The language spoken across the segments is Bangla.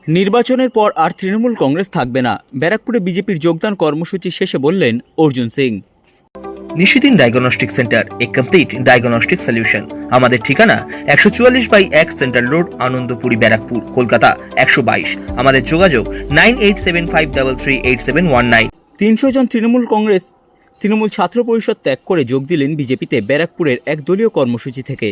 নির্বাচনের পর আর তৃণমূল কংগ্রেস থাকবে না, ব্যারাকপুরে বিজেপির যোগদান কর্মসূচি শেষে বললেন অর্জুন সিং। নিশিদিন ডায়াগনস্টিক সেন্টার, এ কমপ্লিট ডায়াগনস্টিক সলিউশন। আমাদের ঠিকানা 144/1 সেন্ট্রাল রোড, আনন্দপুরি, ব্যারাকপুর, কলকাতা 122। আমাদের যোগাযোগ 9875338719। 300 জন তৃণমূল ছাত্র পরিষদ ত্যাগ করে যোগ দিলেন বিজেপিতে ব্যারাকপুরের এক দলীয় কর্মসূচি থেকে।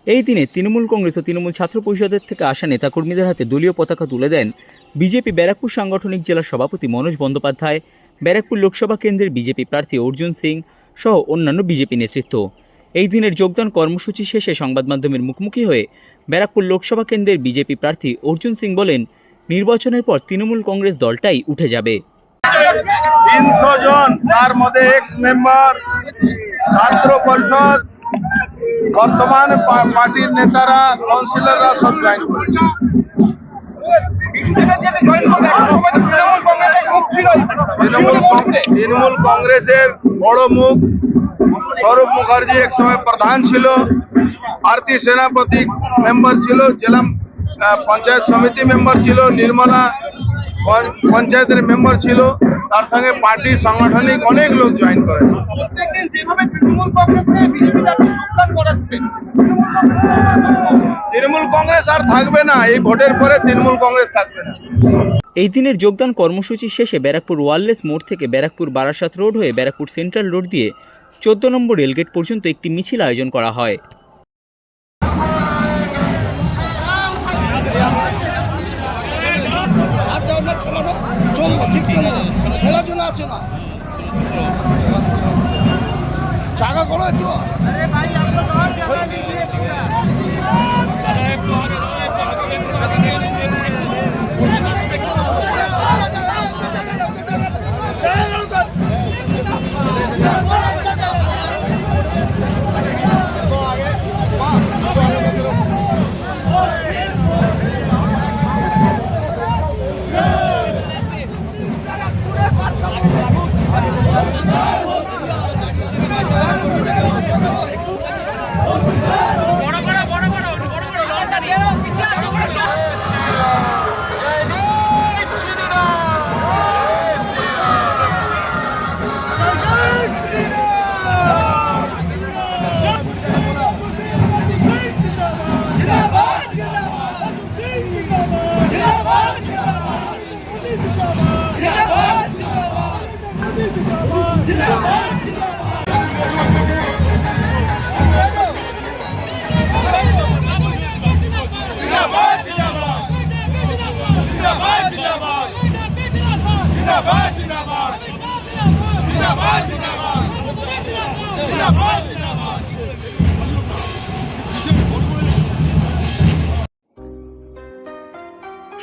এই দিনে তৃণমূল কংগ্রেস ও তৃণমূল ছাত্র পরিষদের থেকে আসা নেতাকর্মীদের হাতে দলীয় পতাকা তুলে দেন বিজেপি ব্যারাকপুর সাংগঠনিক জেলার সভাপতি মনোজ বন্দ্যোপাধ্যায়, ব্যারাকপুর লোকসভা কেন্দ্রের বিজেপি প্রার্থী অর্জুন সিং সহ অন্যান্য বিজেপি নেতৃত্ব। এই দিনের যোগদান কর্মসূচি শেষে সংবাদ মাধ্যমের মুখোমুখি হয়ে ব্যারাকপুর লোকসভা কেন্দ্রের বিজেপি প্রার্থী অর্জুন সিং বলেন, নির্বাচনের পর তৃণমূল কংগ্রেস দলটাই উঠে যাবে। 300 জন, তার মধ্যে এক্স মেম্বার, ছাত্র পরিষদ, বর্তমান পার্টির নেতারা, কাউন্সিলররা সব জয়েন করেছে। তৃণমূল কংগ্রেসের বড় মুখ স্বরূপ মুখার্জি এক সময় প্রধান ছিল, ভারতীয় সেনাপতি মেম্বার ছিল, জেলা পঞ্চায়েত সমিতি মেম্বার ছিল, নির্মলা পঞ্চায়েতের মেম্বার ছিল, তার সঙ্গে পার্টির সাংগঠনিক অনেক লোক জয়েন করেছে। তৃণমূল কংগ্রেস আর থাকবে না, এই ভোটের পরে তৃণমূল কংগ্রেস থাকবে না। এই দিনের যোগদান কর্মসূচি শেষে ব্যারাকপুর ওয়ারলেস মোড় থেকে ব্যারাকপুর বারাসাত রোড হয়ে ব্যারাকপুর সেন্ট্রাল রোড দিয়ে 14 নম্বর রেলগেট পর্যন্ত একটি মিছিল আয়োজন করা হয়।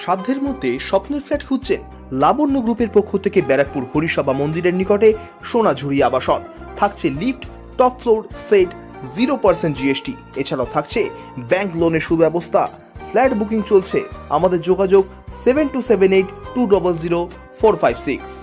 সাধ্যের মধ্যে স্বপ্নের ফ্ল্যাট খুঁজছেন? লাবণ্য গ্রুপের পক্ষ থেকে ব্যারাকপুর হরিসভা মন্দিরের নিকটে সোনাঝুরি আবাসন। থাকছে lift, top floor, set, 0% GST। এছাড়াও থাকছে ব্যাংক লোনের সুব্যবস্থা। ফ্ল্যাট বুকিং চলছে। আমাদের যোগাযোগ 7278200456।